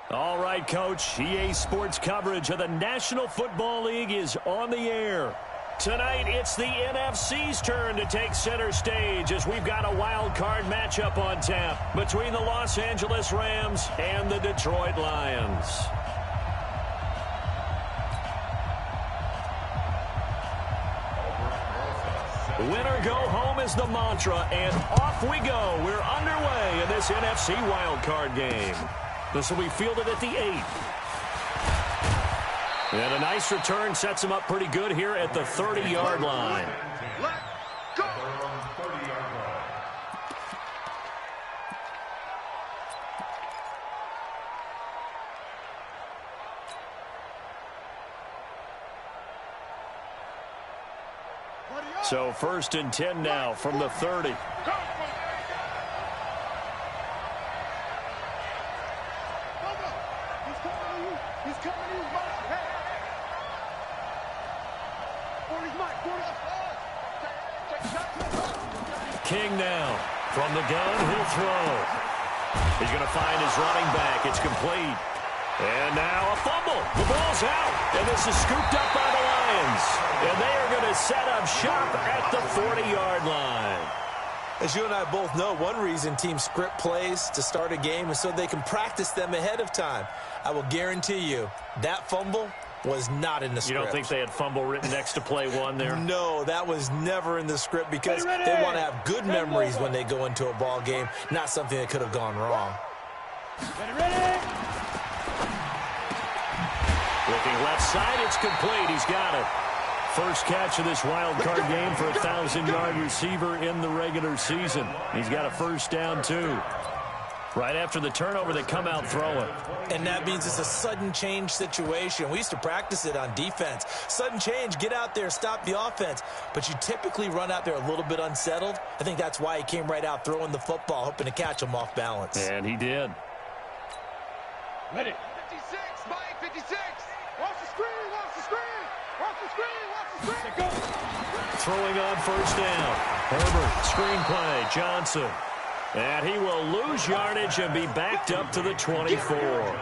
All right, Coach. EA Sports coverage of the National Football League is on the air. Tonight, it's the NFC's turn to take center stage as we've got a wild card matchup on tap between the Los Angeles Rams and the Detroit Lions. Winner go home is the mantra, and off we go. We're underway in this NFC wild card game. This will be fielded at the 8. And a nice return sets him up pretty good here at the 30-yard line. Let's go! So 1st and 10 now from the 30. King now from the gun, he'll throw. He's going to find his running back. It's complete. And now a fumble. The ball's out. And this is scooped up by the Lions. And they are going to set up shop at the 40-yard line. As you and I both know, one reason teams script plays to start a game is so they can practice them ahead of time. I will guarantee you that fumble was not in the script. You don't think they had fumble written next to play one there? No, that was never in the script because they want to have good memories when they go into a ball game, not something that could have gone wrong. Looking left side, it's complete. He's got it. First catch of this wild card game for a 1,000-yard receiver in the regular season. He's got a first down, too. Right after the turnover, they come out throwing. And that means it's a sudden change situation. We used to practice it on defense. Sudden change, get out there, stop the offense. But you typically run out there a little bit unsettled. I think that's why he came right out throwing the football, hoping to catch him off balance. And he did. Ready. 56, Mike, 56. Watch the screen, watch the screen. Watch the screen, watch the screen. Go. Throwing on first down. Herbert, screen play, Johnson. And he will lose yardage and be backed up to the 24.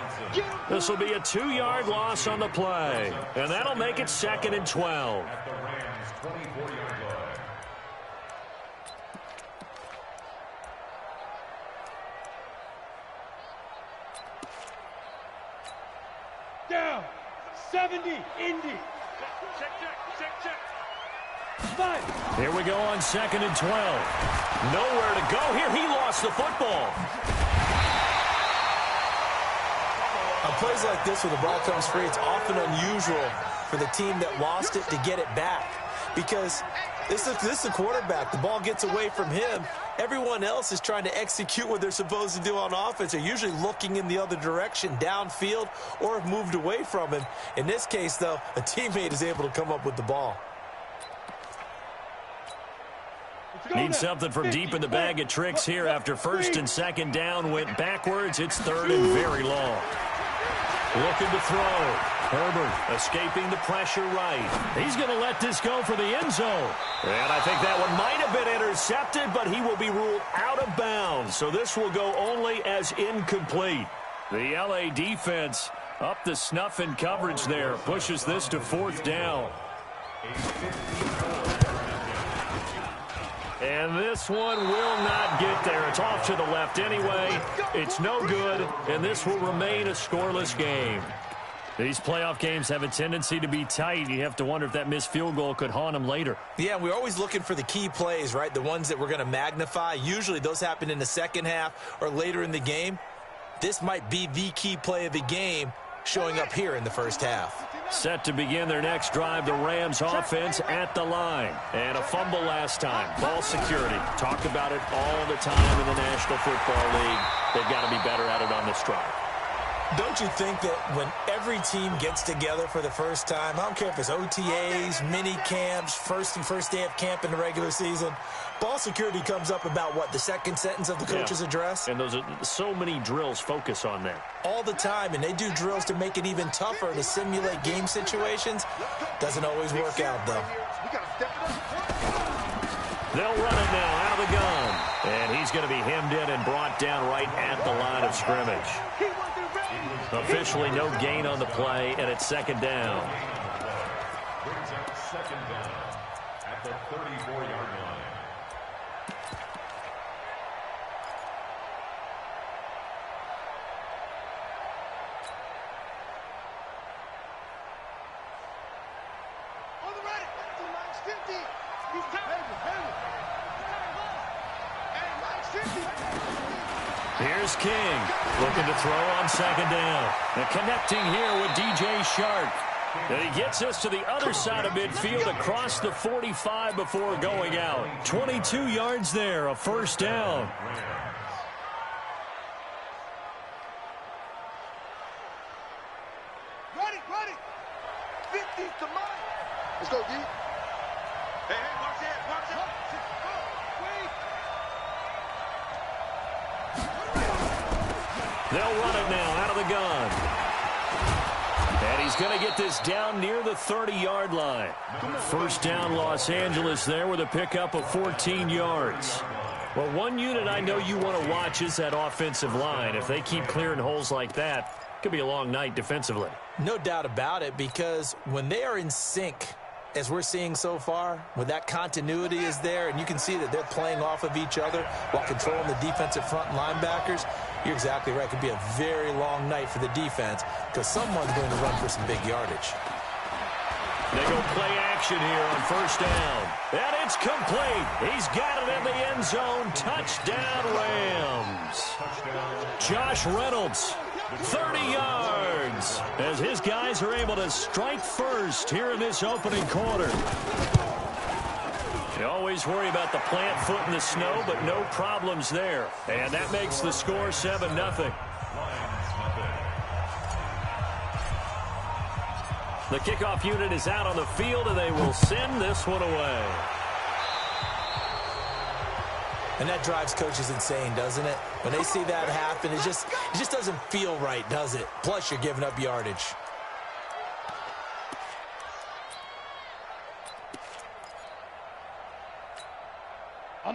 This will be a 2-yard loss on the play. And that'll make it 2nd and 12. Down. 70, Indy. Check. Here we go on 2nd and 12. Nowhere to go here. He lost the football. On plays like this where the ball comes free, it's often unusual for the team that lost it to get it back. Because this is a quarterback. The ball gets away from him. Everyone else is trying to execute what they're supposed to do on offense. They're usually looking in the other direction, downfield, or have moved away from him. In this case, though, a teammate is able to come up with the ball. Need something from deep in the bag of tricks here after 1st and 2nd down went backwards. It's 3rd and very long. Looking to throw. Herbert escaping the pressure right. He's going to let this go for the end zone. And I think that one might have been intercepted, but he will be ruled out of bounds. So this will go only as incomplete. The LA defense up the snuff in coverage there. Pushes this to 4th down. And this one will not get there. It's off to the left anyway. It's no good, and this will remain a scoreless game. These playoff games have a tendency to be tight. You have to wonder if that missed field goal could haunt them later. Yeah, we're always looking for the key plays, right? The ones that we're going to magnify. Usually those happen in the second half or later in the game. This might be the key play of the game showing up here in the first half. Set to begin their next drive, the Rams offense at the line. And a fumble last time. Ball security. Talked about it all the time in the National Football League. They've got to be better at it on this drive. Don't you think that when every team gets together for the first time, I don't care if it's OTAs, mini camps, first day of camp in the regular season, ball security comes up about what, the second sentence of the coach's address? And those are so many drills focus on that. All the time, and they do drills to make it even tougher to simulate game situations. Doesn't always work out, though. They'll run it now out of the gun. And he's going to be hemmed in and brought down right at the line of scrimmage. Officially no gain on the play, and it's second down. Brings up second down at the 34-yard line. On the ready. 50. He's tapping. And Mike's 50. Here's King, looking to throw on second down. And connecting here with DJ Shark. And he gets us to the other side of midfield across the 45 before going out. 22 yards there, a first down. Ready. 50 to Mike. Let's go, D. Hey, watch that. Wait. They'll run it now out of the gun. And he's going to get this down near the 30-yard line. First down, Los Angeles there with a pickup of 14 yards. Well, one unit I know you want to watch is that offensive line. If they keep clearing holes like that, it could be a long night defensively. No doubt about it, because when they are in sync, as we're seeing so far, when that continuity is there, and you can see that they're playing off of each other while controlling the defensive front linebackers, you're exactly right. It could be a very long night for the defense because someone's going to run for some big yardage. They go play action here on first down. And it's complete. He's got it in the end zone. Touchdown, Rams. Josh Reynolds, 30 yards, as his guys are able to strike first here in this opening quarter. You always worry about the plant foot in the snow, but no problems there. And that makes the score 7-0. The kickoff unit is out on the field, and they will send this one away. And that drives coaches insane, doesn't it? When they see that happen, it just doesn't feel right, does it? Plus, you're giving up yardage.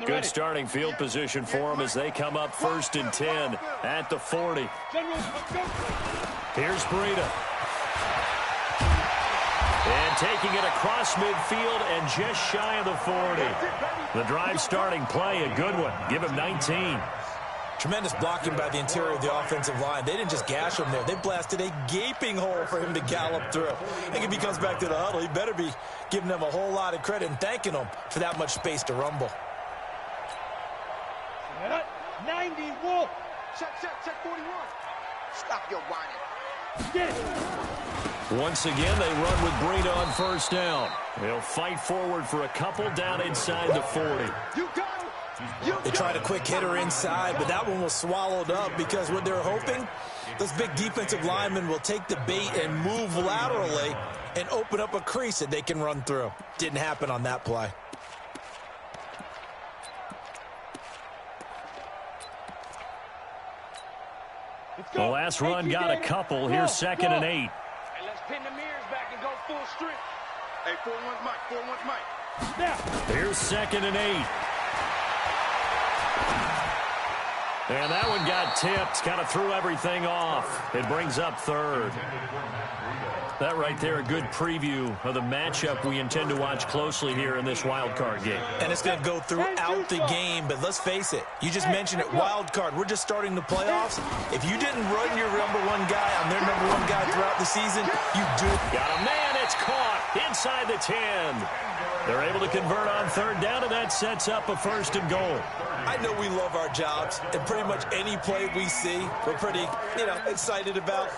Good starting field position for them as they come up 1st and 10 at the 40. Here's Breida. And taking it across midfield and just shy of the 40. The drive starting play, a good one. Give him 19. Tremendous blocking by the interior of the offensive line. They didn't just gash him there. They blasted a gaping hole for him to gallop through. I think if he comes back to the huddle, he better be giving them a whole lot of credit and thanking them for that much space to rumble. 90, Wolf. Check 41. Stop your whining. Get it. Once again, they run with Breida on first down. They'll fight forward for a couple down inside the 40. You got it. They tried a quick hitter inside, but that one was swallowed up because what they're hoping, those big defensive linemen will take the bait and move laterally and open up a crease that they can run through. Didn't happen on that play. The last run got a couple. Here's 2nd and 8. Hey, let's pin the mirrors back and go full strength. Hey, 4-1's Mike. 4-1's Mike. Now. Here's 2nd and 8. And that one got tipped. Kind of threw everything off. It brings up 3rd. That right there, a good preview of the matchup we intend to watch closely here in this wild card game. And it's going to go throughout the game, but let's face it. You just mentioned it, wild card. We're just starting the playoffs. If you didn't run your #1 guy on their #1 guy throughout the season, you do. Got a man. It's caught inside the 10. They're able to convert on 3rd down, and that sets up a 1st and goal. I know we love our jobs, and pretty much any play we see, we're pretty, excited about.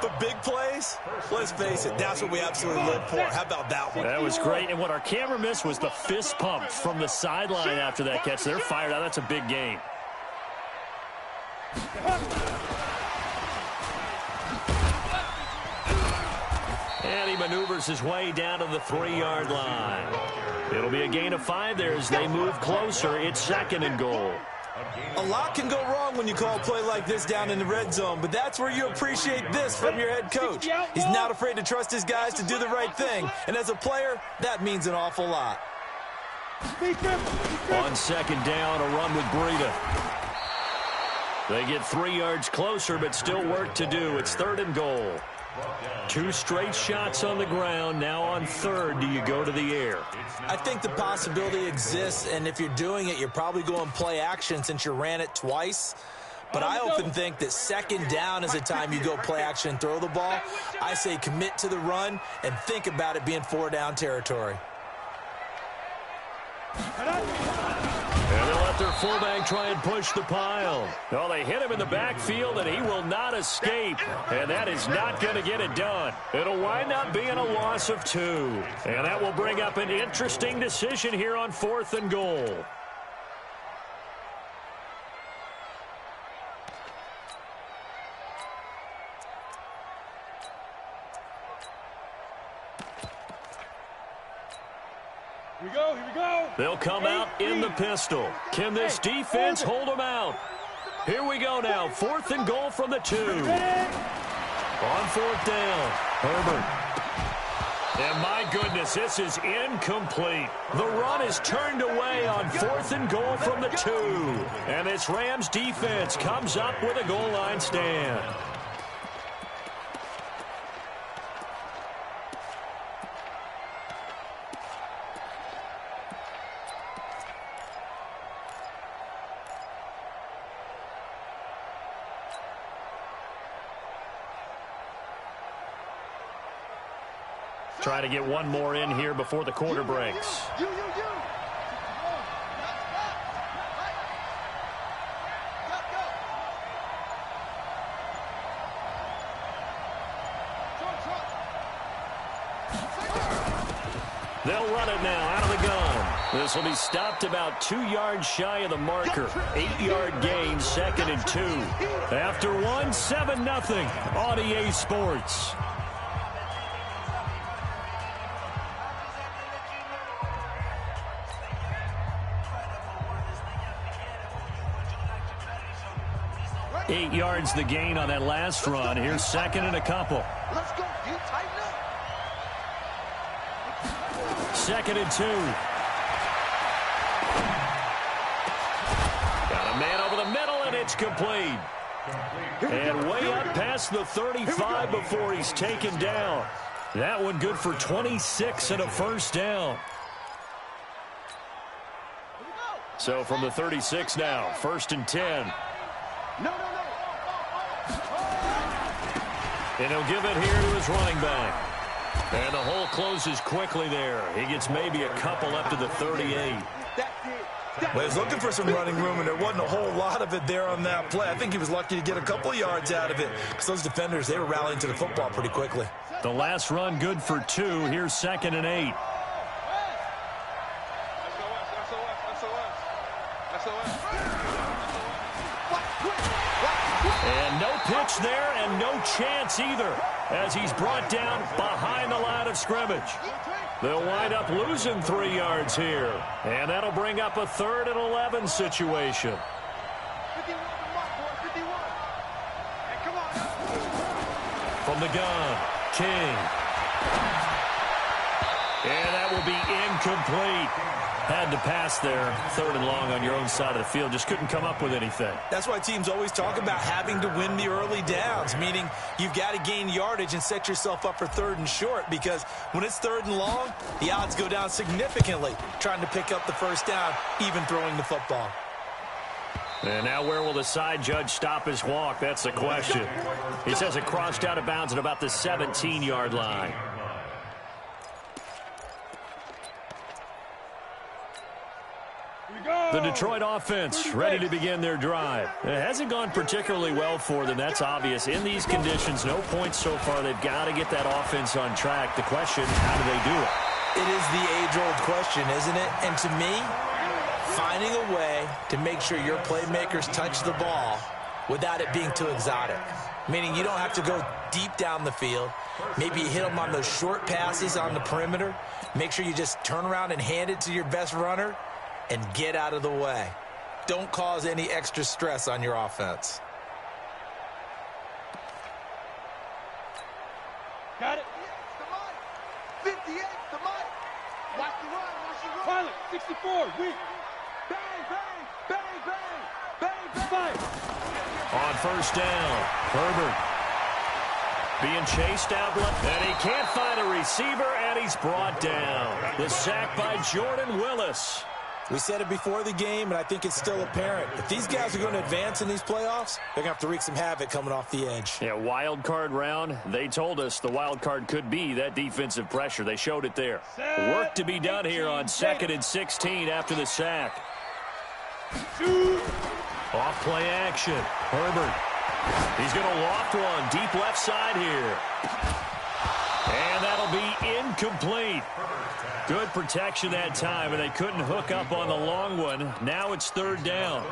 But big plays, let's face it, that's what we absolutely live for. How about that one? That was great, and what our camera missed was the fist pump from the sideline after that catch. They're fired out. That's a big game. And he maneuvers his way down to the 3-yard line. It'll be a gain of 5 there as they move closer. It's 2nd and goal. A lot can go wrong when you call a play like this down in the red zone, but that's where you appreciate this from your head coach. He's not afraid to trust his guys to do the right thing, and as a player, that means an awful lot. On 2nd down, a run with Breida. They get 3 yards closer, but still work to do. It's 3rd and goal. 2 straight shots on the ground. Now on 3rd, do you go to the air? I think the possibility exists, and if you're doing it, you're probably going play action since you ran it twice. But I often think that 2nd down is the time you go play action and throw the ball. I say commit to the run and think about it being 4-down territory. And they'll let their fullback try and push the pile. Well, they hit him in the backfield, and he will not escape. And that is not going to get it done. It'll wind up being a loss of 2. And that will bring up an interesting decision here on 4th and goal. Here we go, here we go. They'll come out in the pistol. Can this defense hold them out? Here we go now. 4th and goal from the 2. On 4th down, Herbert. And my goodness, this is incomplete. The run is turned away on 4th and goal from the 2. And this Rams defense comes up with a goal line stand. Try to get one more in here before the quarter breaks. You. They'll run it now out of the gun. This will be stopped about 2 yards shy of the marker. 8-yard gain, 2nd and 2. After 1, 7-0 on EA Sports. Eight yards the gain on that last run. Here's 2nd and a couple. Let's go. You tighten up. 2nd and 2. Got a man over the middle, and it's complete. And way up past the 35 before he's taken down. That one good for 26 and a 1st down. So from the 36 now, 1st and 10. No. And he'll give it here to his running back. And the hole closes quickly there. He gets maybe a couple up to the 38. Well, he's looking for some running room, and there wasn't a whole lot of it there on that play. I think he was lucky to get a couple of yards out of it because those defenders, they were rallying to the football pretty quickly. The last run good for 2. Here's 2nd and 8. And no pitch there and no chance either as he's brought down behind the line of scrimmage. They'll wind up losing 3 yards here. And that'll bring up a 3rd and 11 situation. 51 come on. From the gun, King. And that will be incomplete. Had to pass there, 3rd and long on your own side of the field. Just couldn't come up with anything. That's why teams always talk about having to win the early downs, meaning you've got to gain yardage and set yourself up for 3rd and short, because when it's 3rd and long, the odds go down significantly trying to pick up the 1st down, even throwing the football. And now where will the side judge stop his walk? That's the question. He says it crossed out of bounds at about the 17-yard line. The Detroit offense ready to begin their drive. It hasn't gone particularly well for them. That's obvious. In these conditions, no points so far. They've got to get that offense on track. The question, how do they do it? It is the age-old question, isn't it? And to me, finding a way to make sure your playmakers touch the ball without it being too exotic. Meaning you don't have to go deep down the field. Maybe you hit them on those short passes on the perimeter. Make sure you just turn around and hand it to your best runner and get out of the way. Don't cause any extra stress on your offense. Got it. 58, the mic. Watch the run, watch the run. Pilot, 64, weak. On first down, Herbert being chased out left, and he can't find a receiver, and he's brought down. The sack by Jordan Willis. We said it before the game, and I think it's still apparent. If these guys are going to advance in these playoffs, they're going to have to wreak some havoc coming off the edge. Yeah, wild card round. They told us the wild card could be that defensive pressure. They showed it there. Work to be done here on 2nd and 16 after the sack. Off play action. Herbert. He's going to loft one deep left side here. And that'll be incomplete. Good protection that time, and they couldn't hook up on the long one. Now it's 3rd down.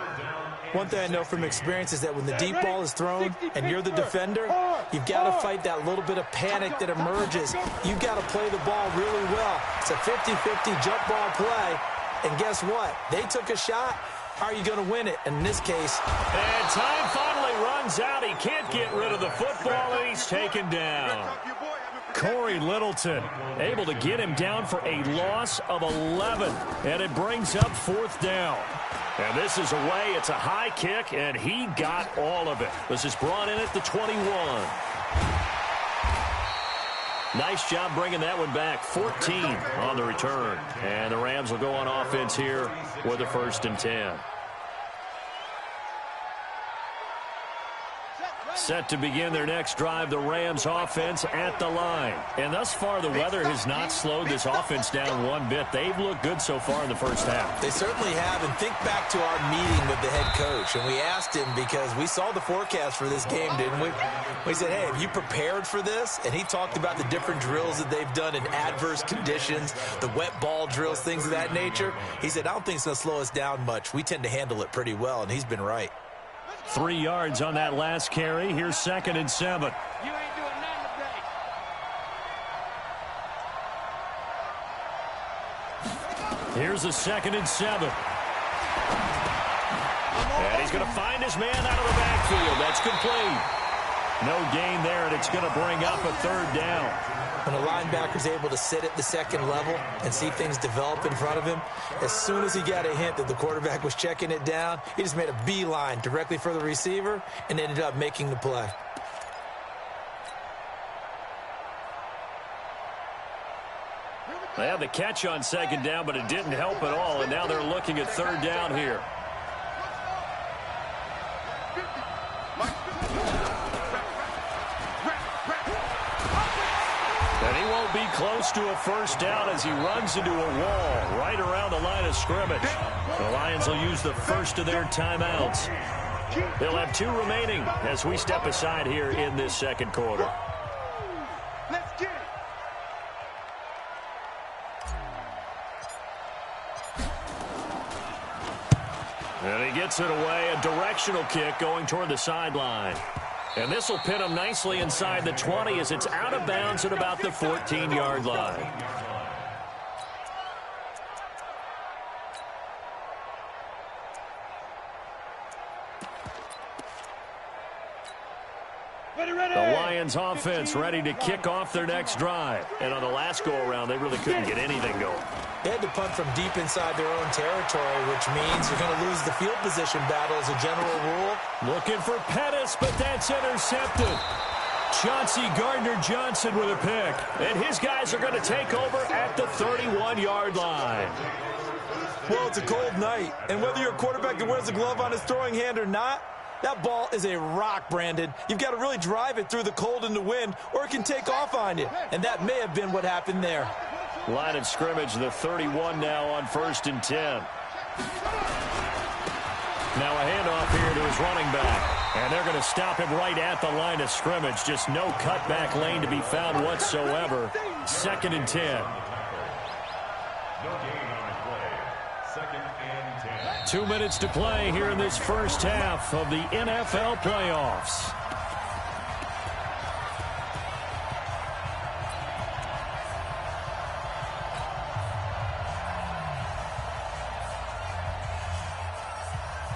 One thing I know from experience is that when the deep ball is thrown and you're the defender, you've got to fight that little bit of panic that emerges. You've got to play the ball really well. It's a 50-50 jump ball play. And guess what? They took a shot. How are you going to win it? In this case. And time finally runs out. He can't get rid of the football, and he's taken down. Corey Littleton able to get him down for a loss of 11. And it brings up 4th down. And this is away. It's a high kick, and he got all of it. This is brought in at the 21. Nice job bringing that one back. 14 on the return. And the Rams will go on offense here with a 1st and 10. Set to begin their next drive, the Rams offense at the line. And thus far, the weather has not slowed this offense down one bit. They've looked good so far in the first half. They certainly have. And think back to our meeting with the head coach. And we asked him because we saw the forecast for this game, didn't we? We said, hey, have you prepared for this? And he talked about the different drills that they've done in adverse conditions, the wet ball drills, things of that nature. He said, I don't think it's going to slow us down much. We tend to handle it pretty well, and he's been right. 3 yards on that last carry. Here's 2nd and 7. You ain't doing nothing today. Here's a 2nd and 7. And he's going to find his man out of the backfield. That's complete. No gain there, and it's going to bring up a 3rd down. When a linebacker's able to sit at the 2nd level and see things develop in front of him, as soon as he got a hint that the quarterback was checking it down, he just made a beeline directly for the receiver and ended up making the play. They had the catch on 2nd down, but it didn't help at all, and now they're looking at 3rd down here. And he won't be close to a 1st down as he runs into a wall right around the line of scrimmage. The Lions will use the first of their timeouts. They'll have 2 remaining as we step aside here in this 2nd quarter. Let's get it. And he gets it away, a directional kick going toward the sideline. And this will pin him nicely inside the 20 as it's out of bounds at about the 14-yard line. The Lions offense ready to kick off their next drive. And on the last go-around, they really couldn't get anything going. They had to punt from deep inside their own territory, which means you're going to lose the field position battle as a general rule. Looking for Pettis, but that's intercepted. Chauncey Gardner-Johnson with a pick. And his guys are going to take over at the 31-yard line. Well, it's a cold night, and whether you're a quarterback that wears a glove on his throwing hand or not, that ball is a rock, Brandon. You've got to really drive it through the cold and the wind, or it can take off on you. And that may have been what happened there. Line of scrimmage, the 31 now on 1st and 10. Now a handoff here to his running back. And they're going to stop him right at the line of scrimmage. Just no cutback lane to be found whatsoever. 2nd and 10. 2 minutes to play here in this first half of the NFL playoffs.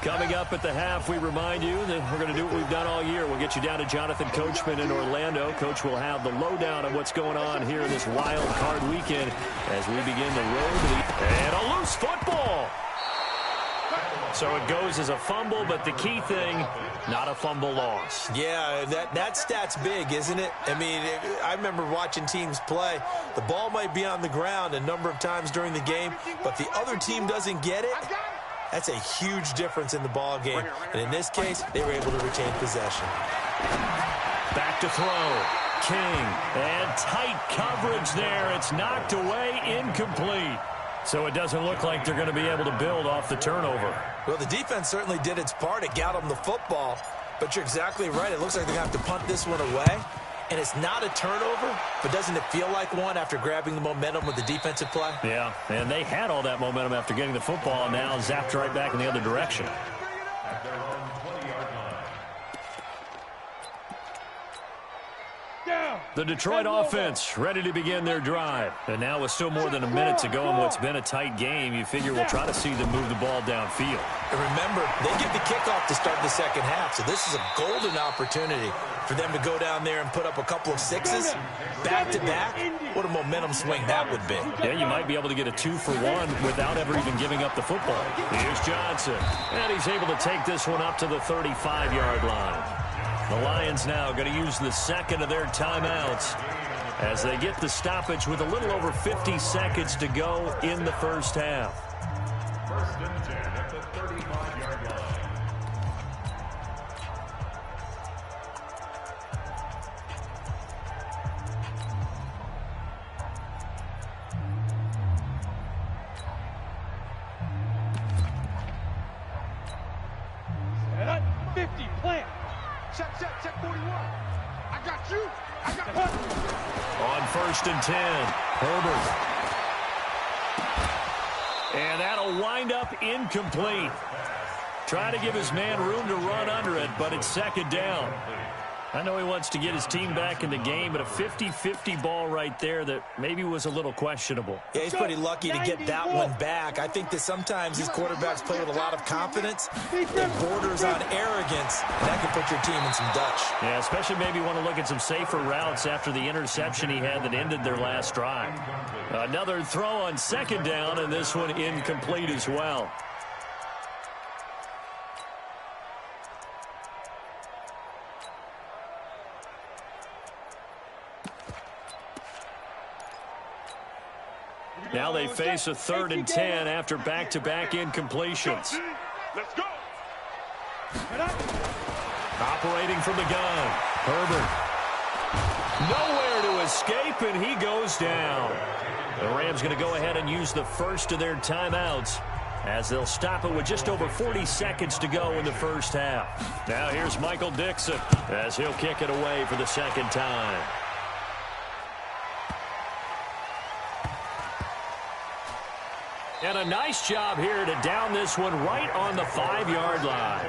Coming up at the half, we remind you that we're going to do what we've done all year. We'll get you down to Jonathan Coachman in Orlando. Coach will have the lowdown on what's going on here in this wild card weekend as we begin the road to the... And a loose football. So it goes as a fumble, but the key thing, not a fumble loss. Yeah, that stat's big, isn't it? I mean, I remember watching teams play. The ball might be on the ground a number of times during the game, but the other team doesn't get it. That's a huge difference in the ball game. And in this case, they were able to retain possession. Back to throw. King. And tight coverage there. It's knocked away, incomplete. So it doesn't look like they're going to be able to build off the turnover. Well, the defense certainly did its part. It got them the football. But you're exactly right. It looks like they're going to have to punt this one away. And it's not a turnover, but doesn't it feel like one after grabbing the momentum with the defensive play? Yeah, and they had all that momentum after getting the football, and now zapped right back in the other direction. The Detroit offense ready to begin their drive. And now with still more than a minute to go in what's been a tight game, you figure we'll try to see them move the ball downfield. And remember, they get the kickoff to start the second half, so this is a golden opportunity for them to go down there and put up a couple of sixes back-to-back. What a momentum swing that would be. Yeah, you might be able to get a 2-for-1 without ever even giving up the football. Here's Johnson, and he's able to take this one up to the 35-yard line. The Lions now going to use the second of their timeouts as they get the stoppage with a little over 50 seconds to go in the first half. First and 10 at the 35-yard line. Set up, 50, plant. Check 41. I got you. I got you. On first and 10, Herbert. And that'll wind up incomplete. Trying to give his man room to run under it, but it's second down. I know he wants to get his team back in the game, but a 50-50 ball right there that maybe was a little questionable. Yeah, he's pretty lucky to get that one back. I think that sometimes these quarterbacks play with a lot of confidence. It borders on arrogance, and that can put your team in some Dutch. Yeah, especially maybe want to look at some safer routes after the interception he had that ended their last drive. Another throw on second down, and this one incomplete as well. Now they face a 3rd and 10 after back-to-back incompletions. Let's go. Operating from the gun, Herbert. Nowhere to escape, and he goes down. The Rams going to go ahead and use the first of their timeouts as they'll stop it with just over 40 seconds to go in the first half. Now here's Michael Dixon as he'll kick it away for the second time. And a nice job here to down this one right on the 5-yard line.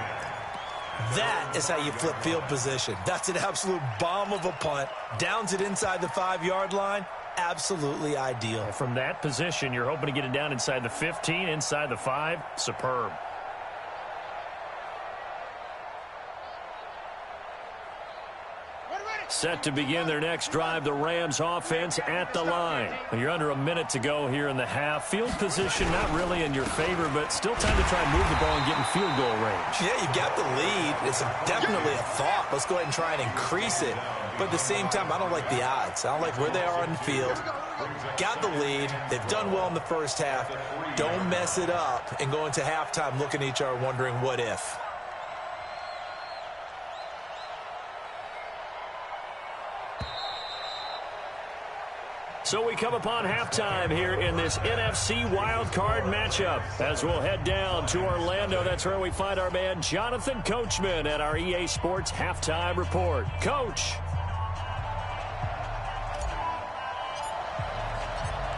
That is how you flip field position. That's an absolute bomb of a punt. Downs it inside the 5-yard line. Absolutely ideal. From that position, you're hoping to get it down inside the 15, inside the 5. Superb. Set to begin their next drive, the Rams offense at the line. You're under a minute to go here in the half. Field position not really in your favor, but still time to try and move the ball and get in field goal range. Yeah, you got the lead. It's definitely a thought. Let's go ahead and try and increase it. But at the same time, I don't like the odds. I don't like where they are on the field. Got the lead. They've done well in the first half. Don't mess it up and go into halftime looking at each other wondering what if. So we come upon halftime here in this NFC wildcard matchup as we'll head down to Orlando. That's where we find our man Jonathan Coachman at our EA Sports Halftime Report. Coach.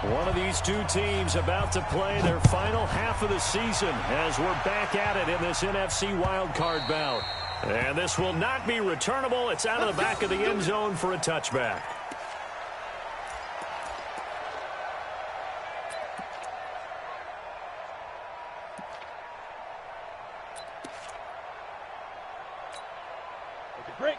One of these two teams about to play their final half of the season as we're back at it in this NFC wildcard bout. And this will not be returnable. It's out of the back of the end zone for a touchback.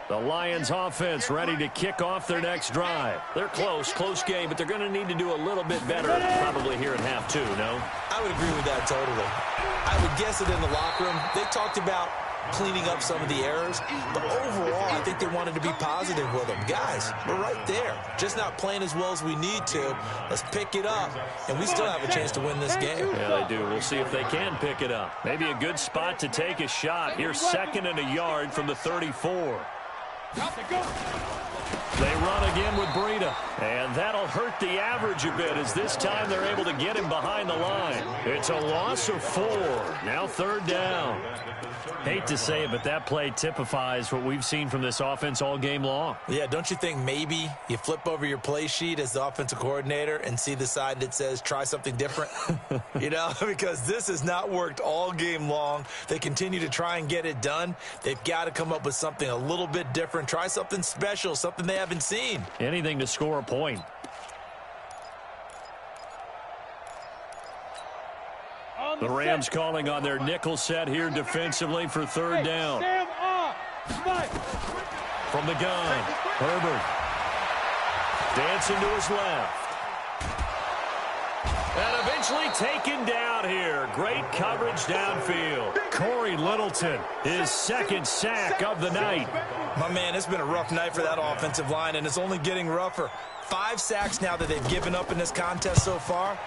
The Lions offense ready to kick off their next drive. They're close game, but they're going to need to do a little bit better probably here at half 2, no? I would agree with that totally. I would guess it in the locker room. They talked about cleaning up some of the errors, but overall, I think they wanted to be positive with them. Guys, we're right there. Just not playing as well as we need to. Let's pick it up, and we still have a chance to win this game. Yeah, they do. We'll see if they can pick it up. Maybe a good spot to take a shot. Here's 2nd and a yard from the 34. They run again with Breida, and that'll hurt the average a bit as this time they're able to get him behind the line. It's a loss of 4. Now 3rd down. Hate to say it, but that play typifies what we've seen from this offense all game long. Yeah, don't you think maybe you flip over your play sheet as the offensive coordinator and see the side that says try something different? You know, because this has not worked all game long. They continue to try and get it done. They've got to come up with something a little bit different. Try something special, something they haven't seen. Anything to score a point. The Rams calling on their nickel set here defensively for 3rd down. From the gun, Herbert. Dancing to his left. And eventually taken down here. Great coverage downfield. Corey Littleton, his 2nd sack of the night. My man, it's been a rough night for that offensive line, and it's only getting rougher. 5 sacks now that they've given up in this contest so far.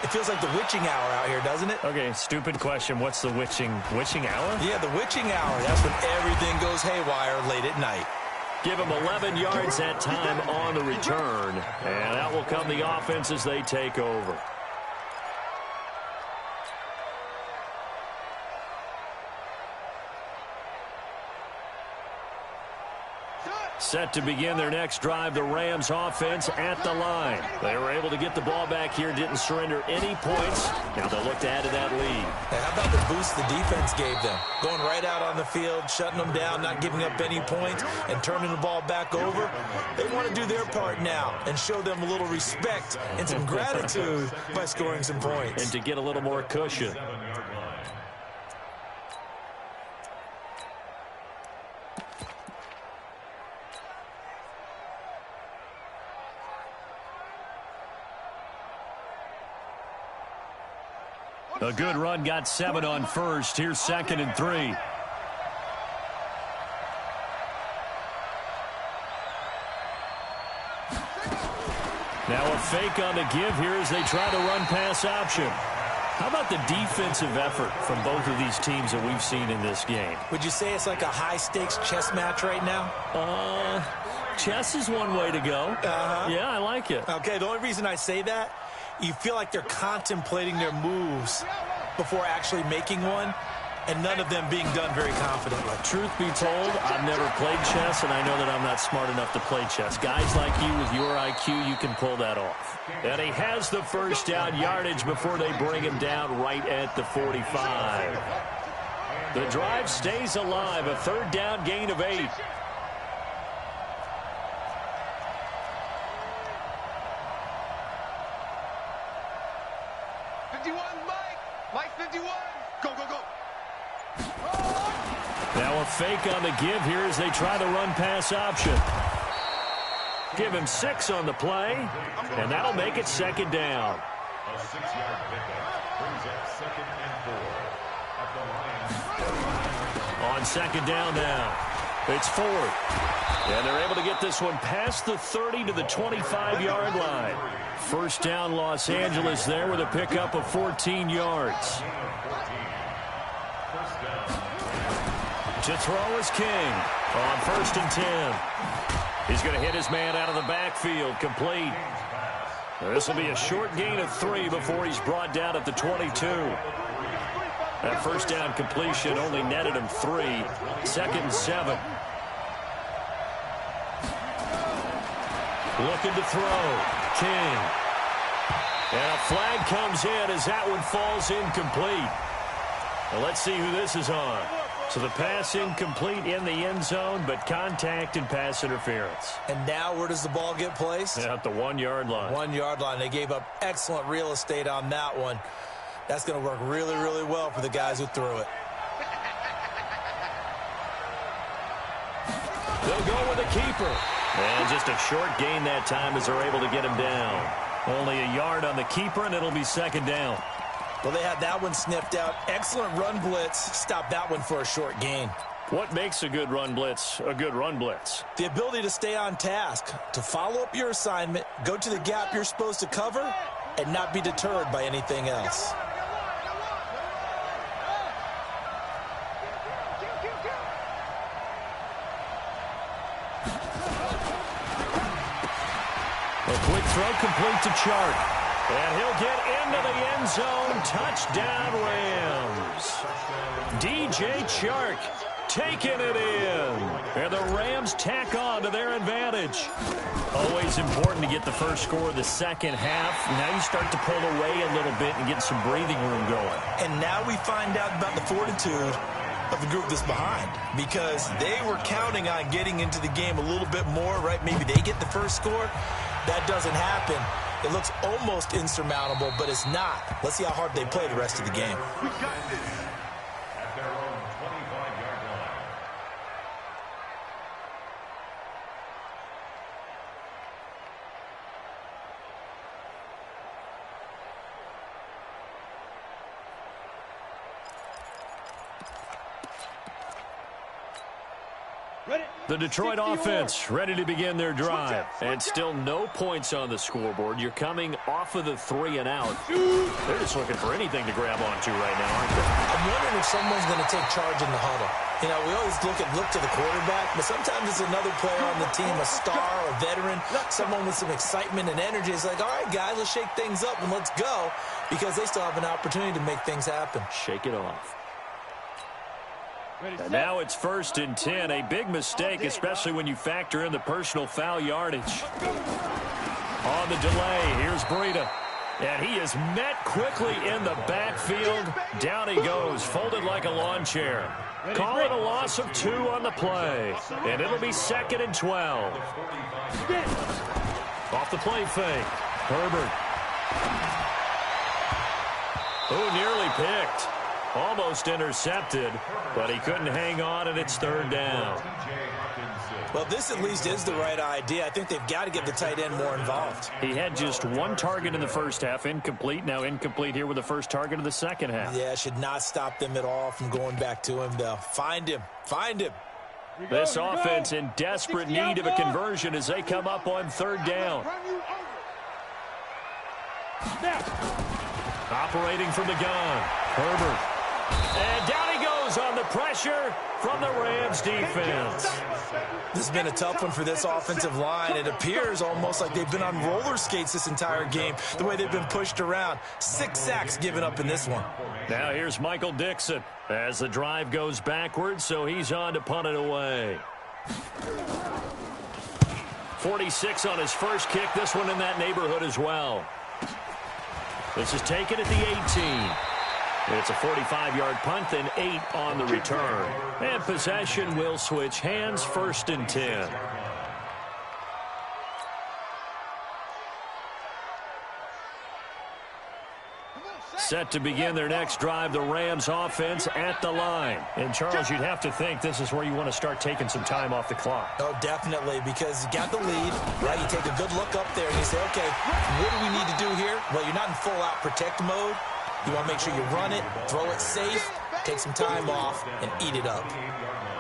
It feels like the witching hour out here, doesn't it? Okay, stupid question. What's the witching hour? Yeah, the witching hour. That's when everything goes haywire late at night. Give him 11 yards that time on the return. And out will come the offense as they take over. Set to begin their next drive, the Rams offense at the line. They were able to get the ball back here, didn't surrender any points. Now they'll look to add to that lead. Hey, how about the boost the defense gave them? Going right out on the field, shutting them down, not giving up any points, and turning the ball back over. They want to do their part now and show them a little respect and some gratitude by scoring some points. And to get a little more cushion. A good run, got 7 on first. Here's 2nd and 3. Now a fake on the give here as they try to run pass option. How about the defensive effort from both of these teams that we've seen in this game? Would you say it's like a high-stakes chess match right now? Chess is one way to go. Yeah, I like it. Okay, the only reason I say that, you feel like they're contemplating their moves before actually making one, and none of them being done very confidently. Truth be told, I've never played chess, and I know that I'm not smart enough to play chess. Guys like you with your IQ, you can pull that off. And he has the 1st down yardage before they bring him down right at the 45. The drive stays alive, a 3rd down gain of 8. Now a fake on the give here as they try to run pass option. Give him 6 on the play, and that'll make it 2nd down. A 6-yard pickup brings up 2nd and 4 at the line. On 2nd down now, it's 4th. And they're able to get this one past the 30 to the 25-yard line. 1st down Los Angeles there with a pickup of 14 yards. To throw is King on 1st and 10. He's going to hit his man out of the backfield, complete. This will be a short gain of 3 before he's brought down at the 22. That 1st down completion only netted him 3. 2nd and 7. Looking to throw. King. And a flag comes in as that one falls incomplete. Well, let's see who this is on. So the pass incomplete in the end zone, but contact and pass interference. And now where does the ball get placed? At the 1-yard line. 1-yard line. They gave up excellent real estate on that one. That's going to work really, really well for the guys who threw it. They'll go with the keeper. And just a short gain that time as they're able to get him down. Only a yard on the keeper, and it'll be 2nd down. Well, they had that one sniffed out. Excellent run blitz. Stopped that one for a short gain. What makes a good run blitz a good run blitz? The ability to stay on task, to follow up your assignment, go to the gap you're supposed to cover, and not be deterred by anything else. A quick throw complete to Chark. And he'll get into the end zone. Touchdown, Rams. DJ Chark taking it in. And the Rams tack on to their advantage. Always important to get the first score of the second half. Now you start to pull away a little bit and get some breathing room going. And now we find out about the fortitude of the group that's behind, because they were counting on getting into the game a little bit more, right? Maybe they get the first score. That doesn't happen. It looks almost insurmountable, but it's not. Let's see how hard they play the rest of the game. We got this. At their own 25-yard line. The Detroit offense ready to begin their drive. And still no points on the scoreboard. You're coming off of the 3 and out. They're just looking for anything to grab onto right now, aren't they? I'm wondering if someone's going to take charge in the huddle. You know, we always look to the quarterback, but sometimes it's another player on the team, a star, a veteran, someone with some excitement and energy. It's like, all right, guys, let's shake things up and let's go, because they still have an opportunity to make things happen. Shake it off. And now it's 1st and 10. A big mistake, especially when you factor in the personal foul yardage. On the delay, here's Breida. And he is met quickly in the backfield. Down he goes, folded like a lawn chair. Call it a loss of 2 on the play. And it'll be 2nd and 12. Off the play fake. Herbert. Oh, nearly picked. Almost intercepted, but he couldn't hang on, and it's 3rd down. Well, this at least is the right idea. I think they've got to get the tight end more involved. He had just 1 target in the first half, incomplete. Now incomplete here with the first target of the second half. Yeah, should not stop them at all from going back to him, though. Find him. Find him. This offense in desperate need of a conversion as they come up on 3rd down. Operating from the gun, Herbert. And down he goes on the pressure from the Rams defense. This has been a tough one for this offensive line. It appears almost like they've been on roller skates this entire game, the way they've been pushed around. 6 sacks given up in this one. Now here's Michael Dixon as the drive goes backwards, so he's on to punt it away. 46 on his first kick, this one in that neighborhood as well. This is taken at the 18. It's a 45-yard punt, then 8 on the return. And possession will switch hands, 1st and 10. Set to begin their next drive, the Rams offense at the line. And, Charles, you'd have to think this is where you want to start taking some time off the clock. Oh, definitely, because you got the lead, right? You take a good look up there and you say, okay, what do we need to do here? Well, you're not in full-out protect mode. You want to make sure you run it, throw it safe, take some time off, and eat it up.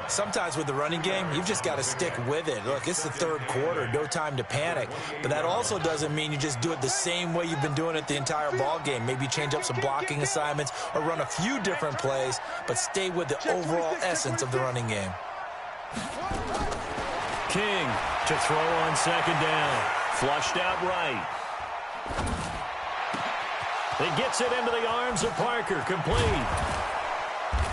Sometimes with the running game, you've just got to stick with it. Look, it's the 3rd quarter, no time to panic. But that also doesn't mean you just do it the same way you've been doing it the entire ball game. Maybe change up some blocking assignments or run a few different plays, but stay with the overall essence of the running game. King to throw on 2nd down. Flushed out right. He gets it into the arms of Parker, complete.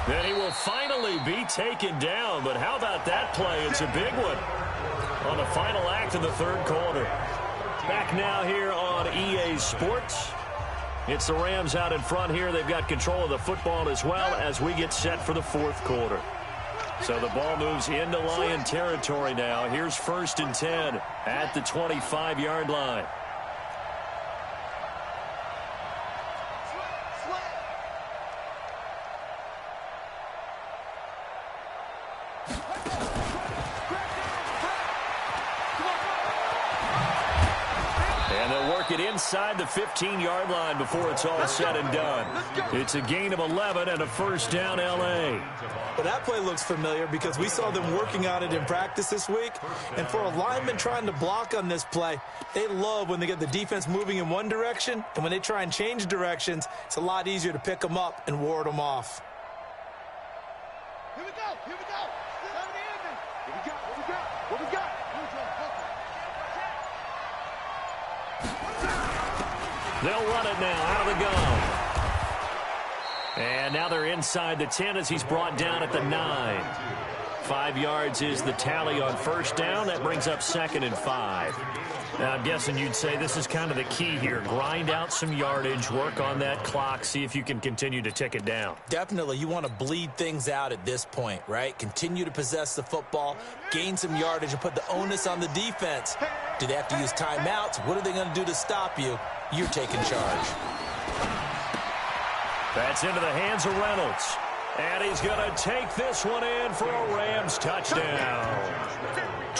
Then he will finally be taken down, but how about that play? It's a big one on the final act of the 3rd quarter. Back now here on EA Sports. It's the Rams out in front here. They've got control of the football as well as we get set for the 4th quarter. So the ball moves into Lion territory now. Here's 1st and 10 at the 25-yard line. mark it inside the 15-yard line before it's all said and done. It's a gain of 11 and a first down, L.A. Well, that play looks familiar because we saw them working on it in practice this week. And for a lineman trying to block on this play, they love when they get the defense moving in one direction. And when they try and change directions, it's a lot easier to pick them up and ward them off. Here we go. Here we go. What we got? What we got? What we got? They'll run it now out of the gun. And now they're inside the 10 as he's brought down at the 9. 5 yards is the tally on first down. That brings up 2nd and 5. Now, I'm guessing you'd say this is kind of the key here. Grind out some yardage, work on that clock, see if you can continue to tick it down. Definitely, you want to bleed things out at this point, right? Continue to possess the football, gain some yardage, and put the onus on the defense. Do they have to use timeouts? What are they going to do to stop you? You're taking charge. That's into the hands of Reynolds. And he's going to take this one in for a Rams touchdown.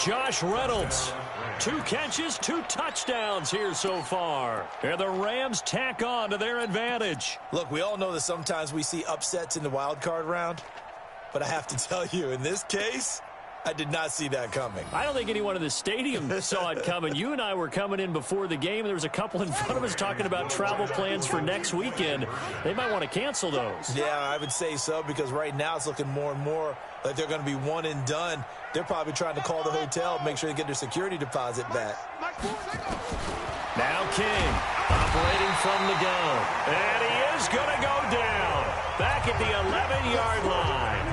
Josh Reynolds, 2 catches, 2 touchdowns here so far. And the Rams tack on to their advantage. Look, we all know that sometimes we see upsets in the wild card round. But I have to tell you, in this case, I did not see that coming. I don't think anyone in the stadium saw it coming. You and I were coming in before the game. There was a couple in front of us talking about travel plans for next weekend. They might want to cancel those. Yeah, I would say so, because right now it's looking more and more like they're going to be one and done. They're probably trying to call the hotel, make sure they get their security deposit back. Now King, operating from the gun. And he is going to go down. Back at the 11-yard line.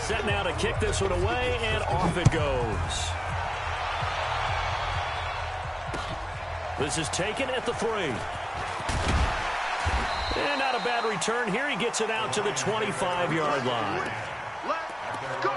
Set now to kick this one away, and off it goes. This is taken at the 3. And not a bad return here. He gets it out to the 25-yard line. Let's go.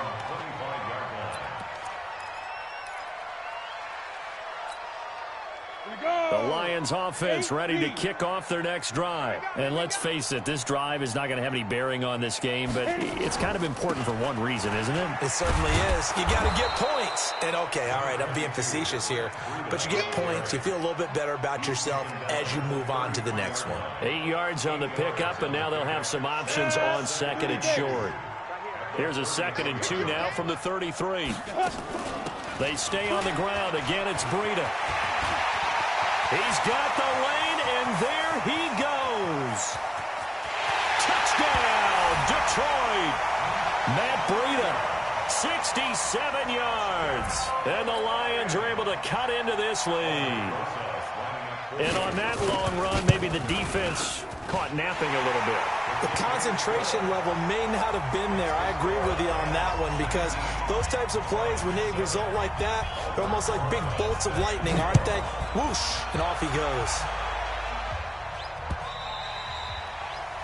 The Lions offense ready to kick off their next drive. And let's face it, this drive is not going to have any bearing on this game, but it's kind of important for one reason, isn't it? It certainly is. You got to get points. And okay, all right, I'm being facetious here, but you get points, you feel a little bit better about yourself as you move on to the next one. 8 yards on the pickup, and now they'll have some options on 2nd and short. Here's a 2nd and 2 now from the 33. They stay on the ground. Again, it's Breida. He's got the lane, and there he goes. Touchdown, Detroit. Matt Breida, 67 yards. And the Lions are able to cut into this lead. And on that long run, maybe the defense caught napping a little bit. The concentration level may not have been there. I agree with you on that one, because those types of plays, when they result like that, they're almost like big bolts of lightning, aren't they? Whoosh, and off he goes.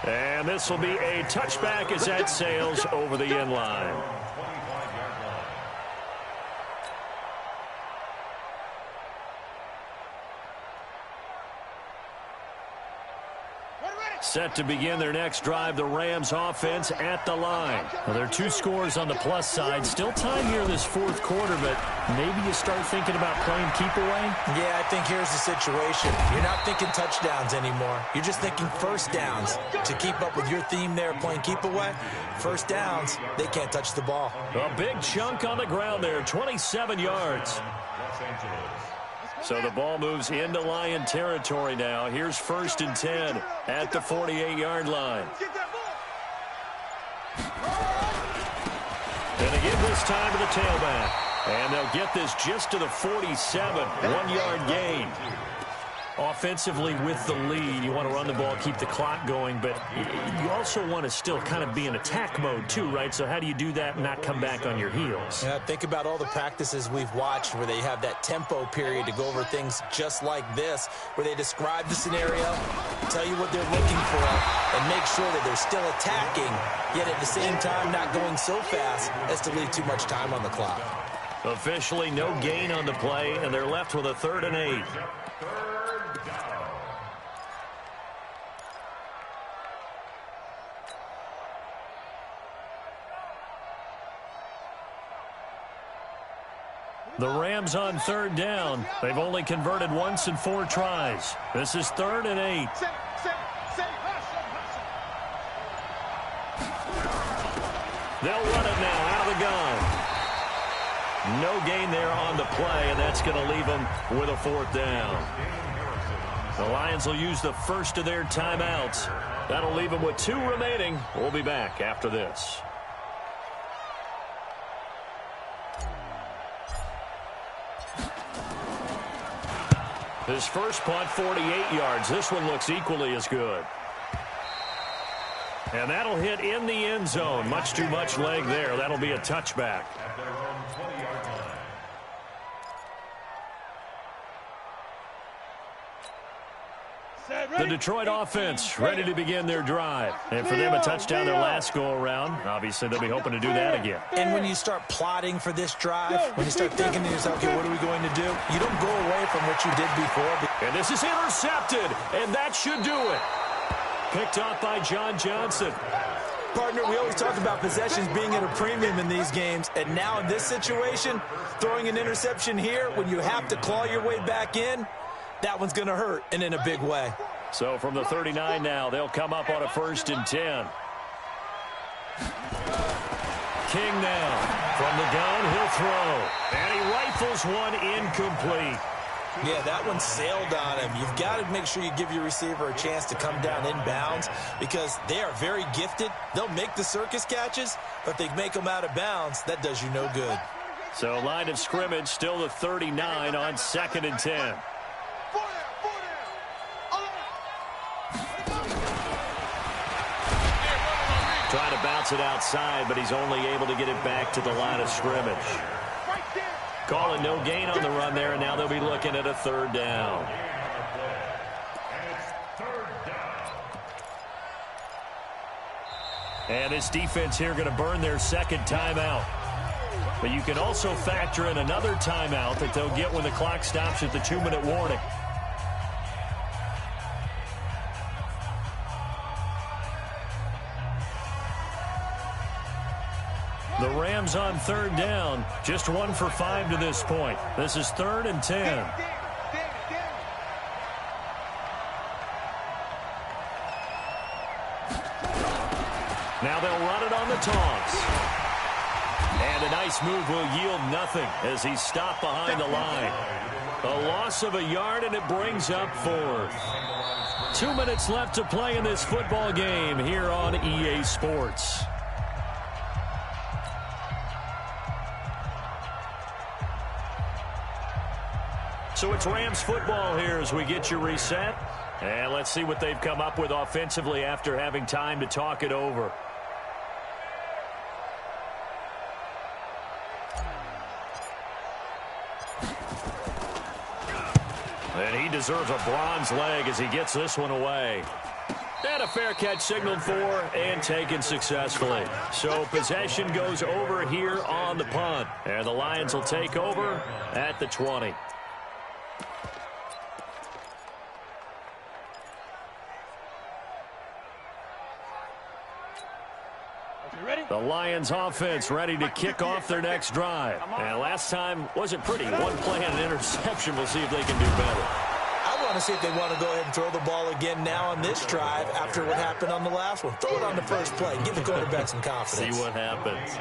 And this will be a touchback as that sails over the end line. Set to begin their next drive, the Rams offense at the line. Well, there are 2 scores on the plus side. Still time here in this 4th quarter, but maybe you start thinking about playing keep away? Yeah, I think here's the situation. You're not thinking touchdowns anymore. You're just thinking first downs. To keep up with your theme there, playing keep away, first downs, they can't touch the ball. A big chunk on the ground there, 27 yards. So the ball moves into Lion territory now. Here's 1st and 10 at the 48-yard line. And they give this time to the tailback. And they'll get this just to the 47, 1-yard gain. Offensively with the lead, you want to run the ball, keep the clock going, but you also want to still kind of be in attack mode too, right? So how do you do that and not come back on your heels? Yeah, think about all the practices we've watched where they have that tempo period to go over things just like this, where they describe the scenario, tell you what they're looking for, and make sure that they're still attacking, yet at the same time not going so fast as to leave too much time on the clock. Officially no gain on the play, and they're left with a 3rd and 8. The Rams on third down. They've only converted once in 4 tries. This is 3rd and 8. They'll run it now out of the gun. No gain there on the play, and that's going to leave them with a 4th down. The Lions will use the first of their timeouts. That'll leave them with 2 remaining. We'll be back after this. His first punt, 48 yards. This one looks equally as good. And that'll hit in the end zone. Much too much leg there. That'll be a touchback. At their own 20-yard line. The Detroit offense ready to begin their drive. And for them, a touchdown their last go-around. Obviously, they'll be hoping to do that again. And when you start plotting for this drive, when you start thinking to yourself, okay, what are we going to do? You don't go away from what you did before. And this is intercepted, and that should do it. Picked up by John Johnson. Partner, we always talk about possessions being at a premium in these games, and now in this situation, throwing an interception here when you have to claw your way back in, that one's going to hurt, and in a big way. So from the 39 now, they'll come up on a 1st and 10. King now. From the gun, he'll throw. And he rifles one incomplete. Yeah, that one sailed on him. You've got to make sure you give your receiver a chance to come down inbounds because they are very gifted. They'll make the circus catches, but if they make them out of bounds, that does you no good. So line of scrimmage still the 39 on 2nd and 10. Trying to bounce it outside, but he's only able to get it back to the line of scrimmage. Calling no gain on the run there, and now they'll be looking at a 3rd down. And this defense here going to burn their 2nd timeout. But you can also factor in another timeout that they'll get when the clock stops at the 2-minute warning. The Rams on 3rd down, just 1 for 5 to this point. This is 3rd and 10. Now they'll run it on the toss. And a nice move will yield nothing as he's stopped behind the line. A loss of a yard, and it brings up 4th. 2 minutes left to play in this football game here on EA Sports. So it's Rams football here as we get you reset. And let's see what they've come up with offensively after having time to talk it over. And he deserves a bronze leg as he gets this one away. And a fair catch signaled for and taken successfully. So possession goes over here on the punt. And the Lions will take over at the 20. The Lions offense ready to kick off their next drive. And last time wasn't pretty. 1 play and an interception. We'll see if they can do better. I want to see if they want to go ahead and throw the ball again now on this drive after what happened on the last one. Throw it on the first play. Give the quarterback some confidence. See what happens.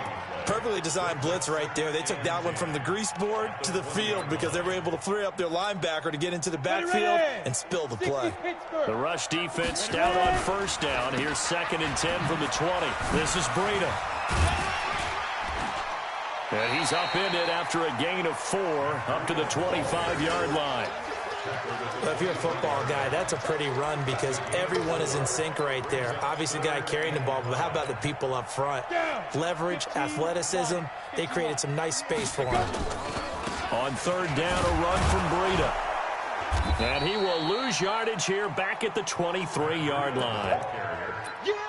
Perfectly designed blitz right there. They took that one from the grease board to the field because they were able to free up their linebacker to get into the backfield and spill the play. The rush defense stout on 1st down. Here's 2nd and 10 from the 20. This is Breida. And he's upended after a gain of 4 up to the 25-yard line. Well, if you're a football guy, that's a pretty run because everyone is in sync right there. Obviously, the guy carrying the ball, but how about the people up front? Leverage, athleticism, they created some nice space for him. On 3rd down, a run from Breida. And he will lose yardage here back at the 23-yard line.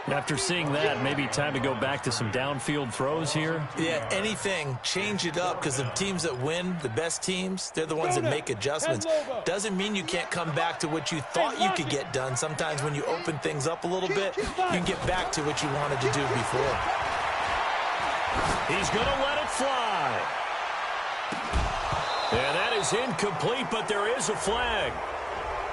After seeing that, maybe time to go back to some downfield throws here. Yeah, anything. Change it up because the teams that win, the best teams, they're the ones that make adjustments. Doesn't mean you can't come back to what you thought you could get done. Sometimes when you open things up a little bit, you can get back to what you wanted to do before. He's going to let it fly. And that is incomplete, but there is a flag.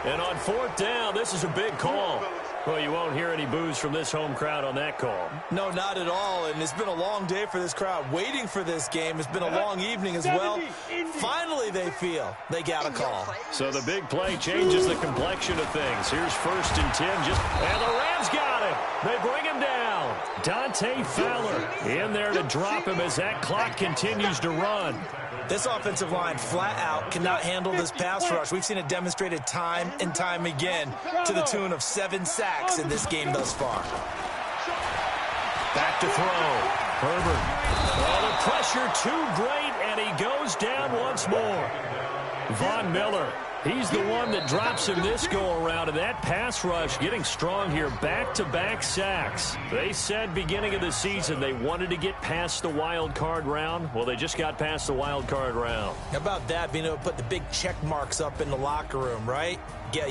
And on 4th down, this is a big call. Well, you won't hear any boos from this home crowd on that call. No, not at all. And it's been a long day for this crowd waiting for this game. It's been a long evening as well. Finally, they feel they got a call. So the big play changes the complexion of things. Here's 1st and 10. And the Rams got him. They bring him down. Dante Fowler in there to drop him as that clock continues to run. This offensive line flat out cannot handle this pass rush. We've seen it demonstrated time and time again to the tune of 7 sacks in this game thus far. Back to throw. Herbert. Oh, the pressure too great, and he goes down once more. Von Miller. He's the one that drops him this go-around, and that pass rush getting strong here. Back-to-back sacks. They said beginning of the season they wanted to get past the wild card round. Well, they just got past the wild card round. How about that, being able to put the big check marks up in the locker room, right? Get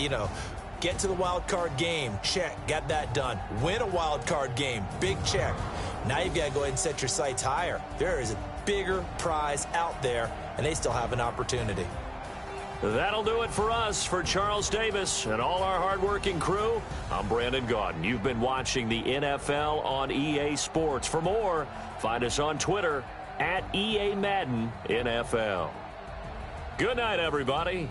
to the wild card game. Check. Got that done. Win a wild card game. Big check. Now you've got to go ahead and set your sights higher. There is a bigger prize out there, and they still have an opportunity. That'll do it for us. For Charles Davis and all our hardworking crew, I'm Brandon Gaudin. You've been watching the NFL on EA Sports. For more, find us on Twitter @EA Madden NFL. Good night, everybody.